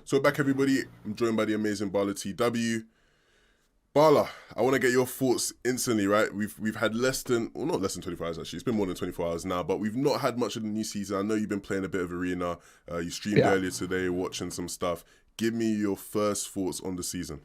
So back everybody, I'm joined by the amazing BALLATW. Balla, I want to get your thoughts instantly, right? We've had not less than 24 hours actually. It's been more than 24 hours now, but we've not had much of the new season. I know you've been playing a bit of Arena. You streamed earlier today, watching some stuff. Give me your first thoughts on the season.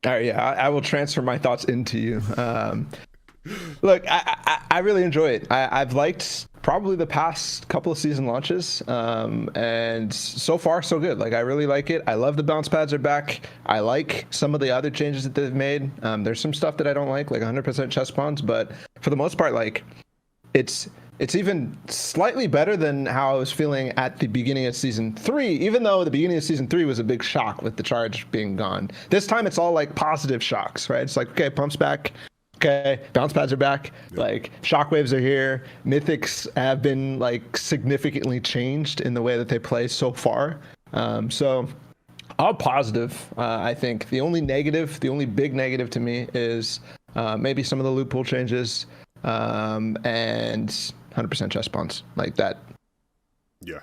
All right, yeah, I will transfer my thoughts into you. Look, I really enjoy it. I've liked probably the past couple of season launches, and so far so good. Like, I really like it. I love the bounce pads are back. I like some of the other changes that they've made. There's some stuff that I don't like 100% chest spawns, but for the most part, like, it's even slightly better than how I was feeling at the beginning of season 3, even though the beginning of season 3 was a big shock with the charge being gone. This time it's all like positive shocks, right? It's like, okay, pump's back. Okay, bounce pads are back. Yep. Like, shockwaves are here. Mythics have been like significantly changed in the way that they play so far. So all positive. I think the only big negative to me is maybe some of the loot pool changes and 100% chest spawns like that. Yeah,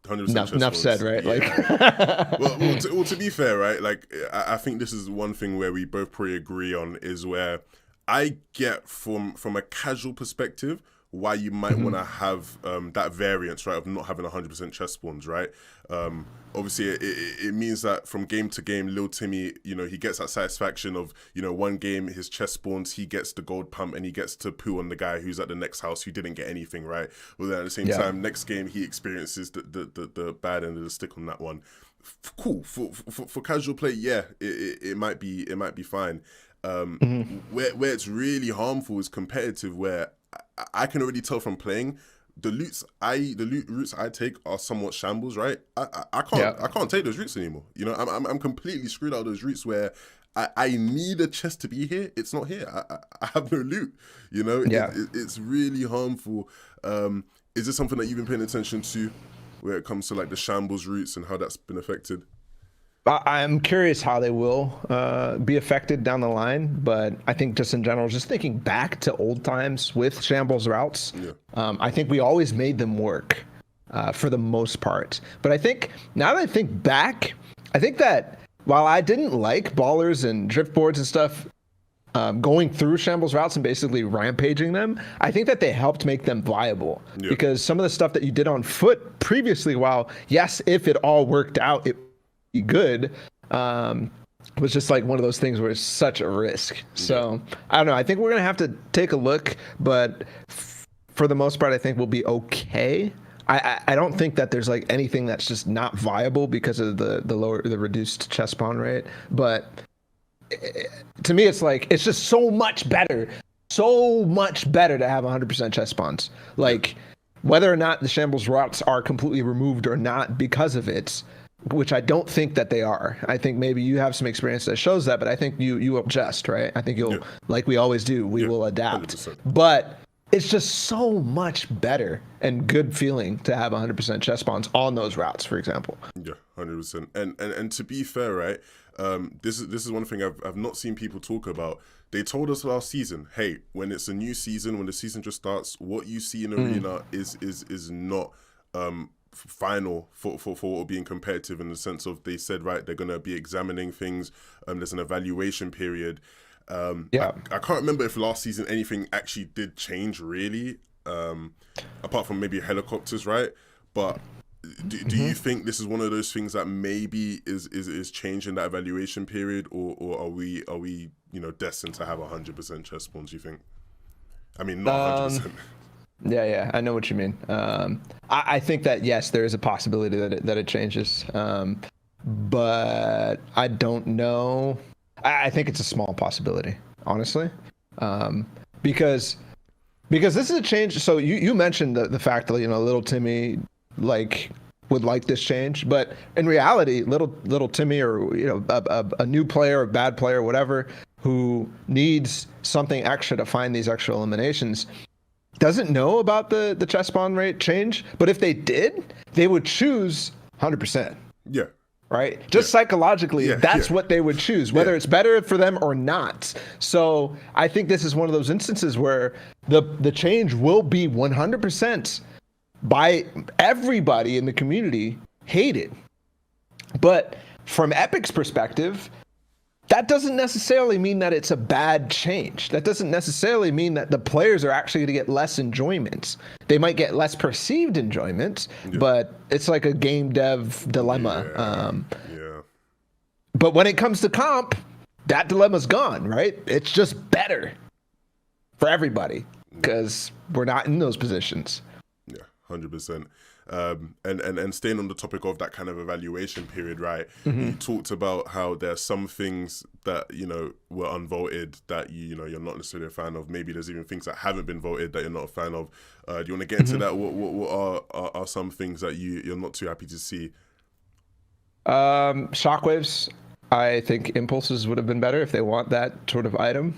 100%. Enough said, right? Yeah. Like, well, to be fair, right? Like, I think this is one thing where we both probably agree on is where I get from a casual perspective why you might want to have that variance, right, of not having 100% chest spawns, right? Obviously, it means that from game to game, Lil Timmy, he gets that satisfaction of, one game, his chest spawns, he gets the gold pump, and he gets to poo on the guy who's at the next house who didn't get anything, right? Well, then at the same time, next game, he experiences the bad end of the stick on that one. Cool. For casual play, yeah, it might be fine. Where it's really harmful is competitive, where I can already tell from playing the loot routes I take are somewhat shambles, right? I can't take those routes anymore. I'm completely screwed out of those routes where I need a chest to be here. It's not here. I have no loot. It's really harmful. Is this something that you've been paying attention to, where it comes to like the shambles routes and how that's been affected? I'm curious how they will be affected down the line, but I think just in general, just thinking back to old times with shambles routes, I think we always made them work for the most part. But I think now that I think back, I think that while I didn't like ballers and drift boards and stuff going through shambles routes and basically rampaging them, I think that they helped make them viable because some of the stuff that you did on foot previously, while yes, if it all worked out, it good, was just like one of those things where it's such a risk. So I don't know. I think we're gonna have to take a look, but for the most part, I think we'll be okay. I don't think that there's like anything that's just not viable because of the reduced chest spawn rate. But to me, it's like it's just so much better to have 100% chest spawns. Like, whether or not the shambles routes are completely removed or not because of it, which I don't think that they are. I think maybe you have some experience that shows that, but I think you will adjust, right? I think you'll, like we always do, we will adapt. 100%. But it's just so much better and good feeling to have 100% chest spawns on those routes, for example. Yeah, 100%. And to be fair, right, this is one thing I've not seen people talk about. They told us last season, hey, when it's a new season, when the season just starts, what you see in Arena is not final for being competitive, in the sense of, they said, right, they're going to be examining things. There's an evaluation period. I can't remember if last season anything actually did change really, apart from maybe helicopters, right? But do you think this is one of those things that maybe is changing that evaluation period, or are we destined to have 100% chest spawns, you think? I mean, not 100%. Yeah, I know what you mean. I think that, yes, there is a possibility that it changes, but I don't know. I think it's a small possibility, honestly, because this is a change. So you mentioned the fact that little Timmy would like this change, but in reality, little Timmy, or a new player, a bad player, whatever, who needs something extra to find these extra eliminations, doesn't know about the chest spawn rate change, but if they did, they would choose 100%. Yeah. Right? Just psychologically, that's what they would choose, whether it's better for them or not. So I think this is one of those instances where the change will be 100% by everybody in the community hated. But from Epic's perspective, that doesn't necessarily mean that it's a bad change. That doesn't necessarily mean that the players are actually going to get less enjoyment. They might get less perceived enjoyment, but it's like a game dev dilemma. But when it comes to comp, that dilemma's gone, right? It's just better for everybody because we're not in those positions. Yeah, 100%. And staying on the topic of that kind of evaluation period, right? You talked about how there are some things that, you know, were unvoted that you know you're not necessarily a fan of. Maybe there's even things that haven't been voted that you're not a fan of. Do you want to get into that? What are some things that you're not too happy to see? Shockwaves. I think impulses would have been better if they want that sort of item.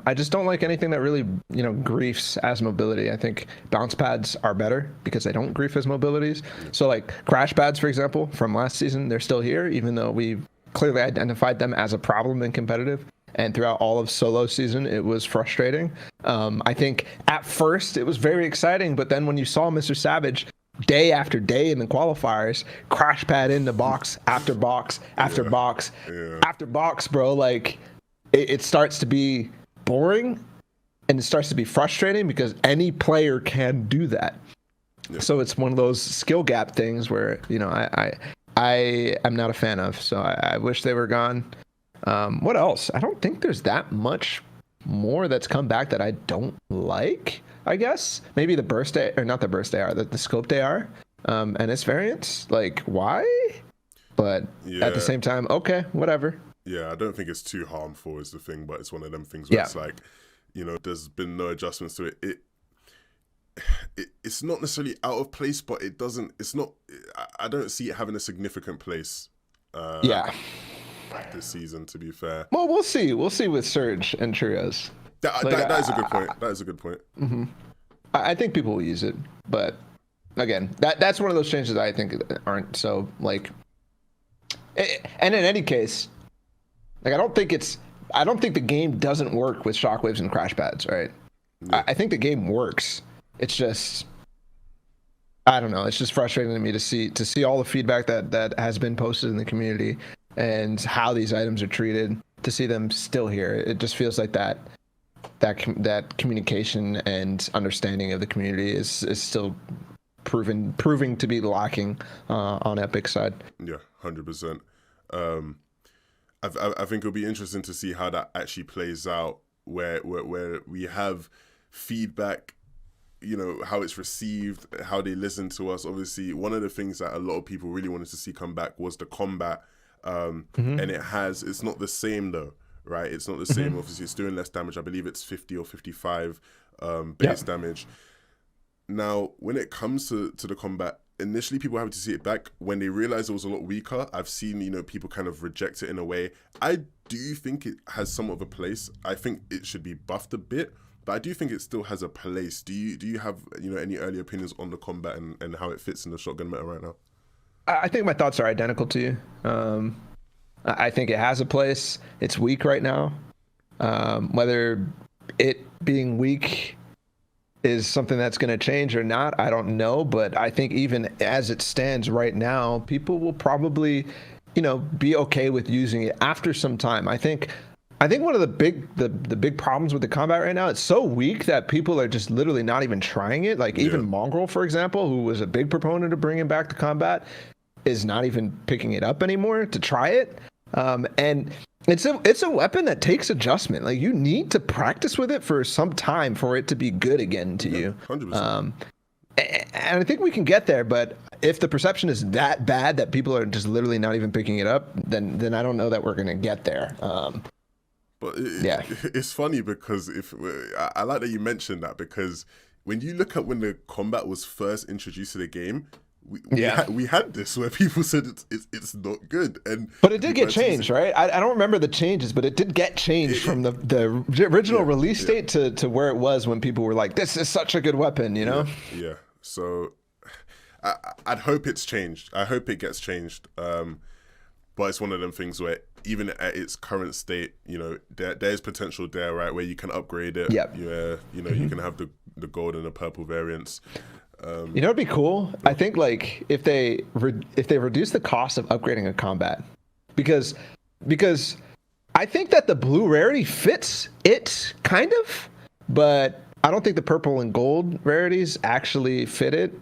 I just don't like anything that really, you know, griefs as mobility. I think bounce pads are better because they don't grief as mobilities. So like crash pads, for example, from last season, they're still here, even though we clearly identified them as a problem in competitive. And throughout all of solo season, it was frustrating. I think at first it was very exciting, but then when you saw Mr. Savage day after day in the qualifiers, crash pad into box after box after box after box, bro, like it starts to be boring and it starts to be frustrating because any player can do that. So it's one of those skill gap things where, you know, I am not a fan of. So I wish they were gone. What else? I don't think there's that much more that's come back that I don't like. I guess maybe the burst or not the burst AR, the scoped AR, and its variants. Like, why? But at the same time, okay, whatever. Yeah, I don't think it's too harmful is the thing, but it's one of them things where it's like, you know, there's been no adjustments to it. It's not necessarily out of place, but it doesn't. It's not. I don't see it having a significant place. This season, to be fair. Well, we'll see. We'll see with Surge and Trios. That is a good point. That is a good point. I think people will use it, but again, that's one of those changes that I think aren't so like. And in any case, like I don't think the game doesn't work with shockwaves and crash pads, right? I think the game works. It's just, I don't know. It's just frustrating to me to see all the feedback that has been posted in the community and how these items are treated. To see them still here, it just feels like that communication and understanding of the community is still proving to be lacking on Epic's side. Yeah, 100%. I think it'll be interesting to see how that actually plays out, where we have feedback, you know, how it's received, how they listen to us. Obviously, one of the things that a lot of people really wanted to see come back was the combat, and it's not the same though. Right, it's not the same. Obviously, it's doing less damage. I believe it's 50 or 55 base damage. Now, when it comes to the combat, initially people were happy to see it back. When they realized it was a lot weaker, I've seen, you know, people kind of reject it in a way. I do think it has somewhat of a place. I think it should be buffed a bit, but I do think it still has a place. Do you have, you know, any early opinions on the combat and how it fits in the shotgun meta right now? I think my thoughts are identical to you. I think it has a place. It's weak right now. Whether it being weak is something that's going to change or not, I don't know. But I think even as it stands right now, people will probably, you know, be okay with using it after some time. I think one of the big problems with the combat right now, it's so weak that people are just literally not even trying it. Like even Mongrel, for example, who was a big proponent of bringing back the combat, is not even picking it up anymore to try it. And it's a weapon that takes adjustment. Like you need to practice with it for some time for it to be good again to you. 100%. And I think we can get there, but if the perception is that bad that people are just literally not even picking it up, then I don't know that we're going to get there. But it's funny because I like that you mentioned that, because when you look at when the combat was first introduced to the game, we had this where people said it's not good, but it did get changed, right? I don't remember the changes, but it did get changed from the original release date to where it was when people were like, "This is such a good weapon," you know? Yeah. So I'd hope it's changed. I hope it gets changed. But it's one of them things where even at its current state, you know, there's potential there, right, where you can upgrade it. Yep. You know, you can have the gold and the purple variants. You know, it'd be cool. I think like if they reduce the cost of upgrading a combat, because I think that the blue rarity fits it kind of, but I don't think the purple and gold rarities actually fit it.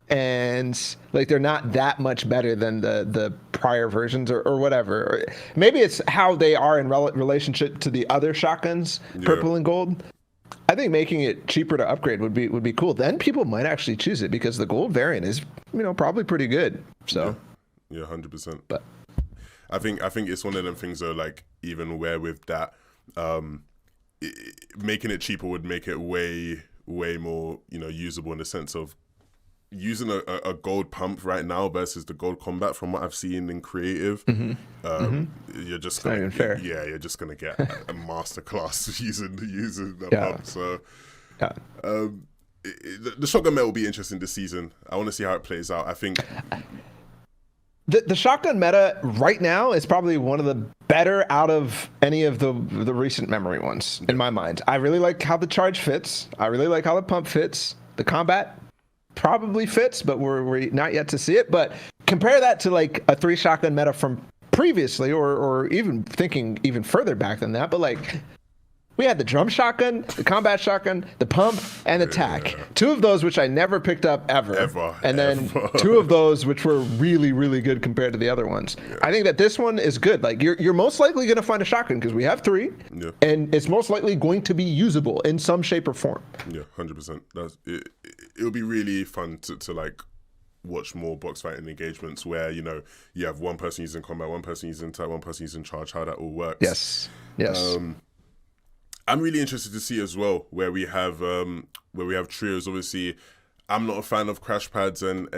And like they're not that much better than the prior versions or whatever. Or maybe it's how they are in relationship to the other shotguns, purple and gold. I think making it cheaper to upgrade would be cool. Then people might actually choose it because the gold variant is, you know, probably pretty good. So yeah, 100%. But I think it's one of them things though, like even where with that, making it cheaper would make it way more, you know, usable in the sense of using a gold pump right now versus the gold combat. From what I've seen in creative, you're just gonna, not even fair. Yeah, you're just gonna get a masterclass using the pump. So the shotgun meta will be interesting this season. I want to see how it plays out. I think the shotgun meta right now is probably one of the better out of any of the recent memory ones in my mind. I really like how the charge fits. I really like how the pump fits. The combat probably fits, but we're not yet to see it. But compare that to like a 3 shotgun meta from previously, or even thinking even further back than that. But like we had the drum shotgun, the combat shotgun, the pump, and the tac. 2 of those which I never picked up ever. And then 2 of those which were really, really good compared to the other ones. I think that this one is good. Like you're most likely going to find a shotgun because we have 3, and it's most likely going to be usable in some shape or form. Yeah, 100%. It'll be really fun to like watch more box fighting engagements where, you know, you have one person using combat, one person using tech, one person using charge, how that all works. Yes. I'm really interested to see as well where we have trios. Obviously, I'm not a fan of crash pads and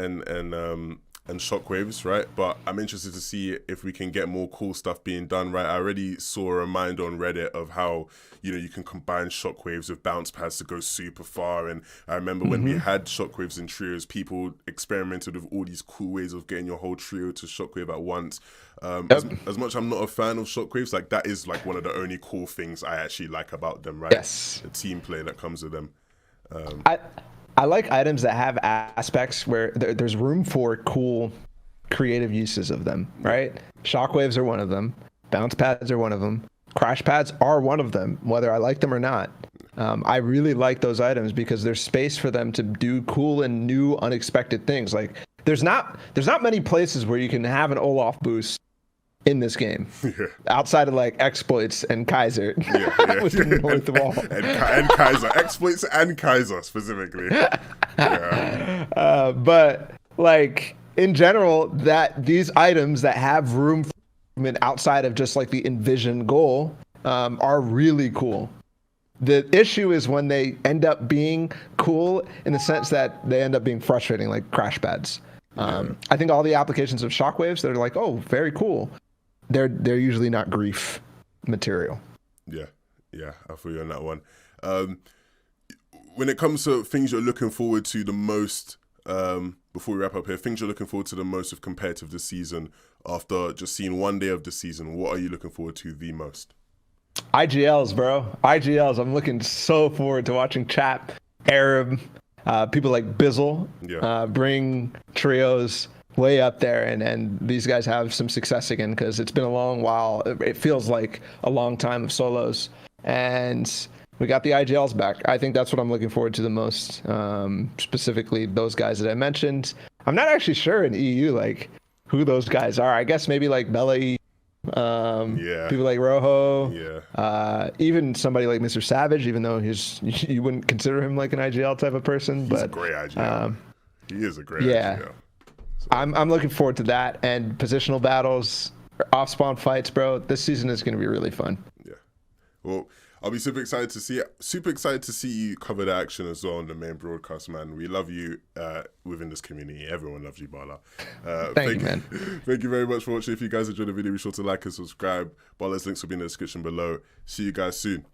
shockwaves, right? But I'm interested to see if we can get more cool stuff being done, right? I already saw a reminder on Reddit of how, you know, you can combine shockwaves with bounce pads to go super far. And I remember when we had shockwaves in trios, people experimented with all these cool ways of getting your whole trio to shockwave at once. As much I'm not a fan of shockwaves, like that is like one of the only cool things I actually like about them, right? Yes. The team play that comes with them. I like items that have aspects where there's room for cool, creative uses of them, right? Shockwaves are one of them. Bounce pads are one of them. Crash pads are one of them, whether I like them or not. I really like those items because there's space for them to do cool and new, unexpected things. Like there's not many places where you can have an Olaf boost in this game, outside of like exploits and Kaiser, which didn't point the wall. and Kaiser, exploits and Kaiser specifically. But like in general, that these items that have room for movement outside of just like the envisioned goal are really cool. The issue is when they end up being cool in the sense that they end up being frustrating, like crash pads. I think all the applications of shockwaves that are like, oh, very cool, they're usually not grief material. Yeah, I feel you on that one. When it comes to things you're looking forward to the most, before we wrap up here, things you're looking forward to the most of competitive this season, after just seeing one day of the season, what are you looking forward to the most? IGLs, bro. IGLs. I'm looking so forward to watching Chap, Arab, people like Bizzle bring trios way up there, and these guys have some success again, because it's been a long while. It feels like a long time of solos, and we got the IGLs back. I think that's what I'm looking forward to the most, specifically those guys that I mentioned. I'm not actually sure in EU like who those guys are. I guess maybe like Balla, people like Rojo, even somebody like Mr. Savage, even though you wouldn't consider him like an IGL type of person. He's a great IGL. He is a great IGL. So. I'm looking forward to that, and positional battles, off spawn fights, bro. This season is going to be really fun. Yeah. Well, I'll be super excited to see it. Super excited to see you cover the action as well on the main broadcast, man. We love you within this community. Everyone loves you, Balla. Thank you, man. Thank you very much for watching. If you guys enjoyed the video, be sure to like and subscribe. Balla's links will be in the description below. See you guys soon.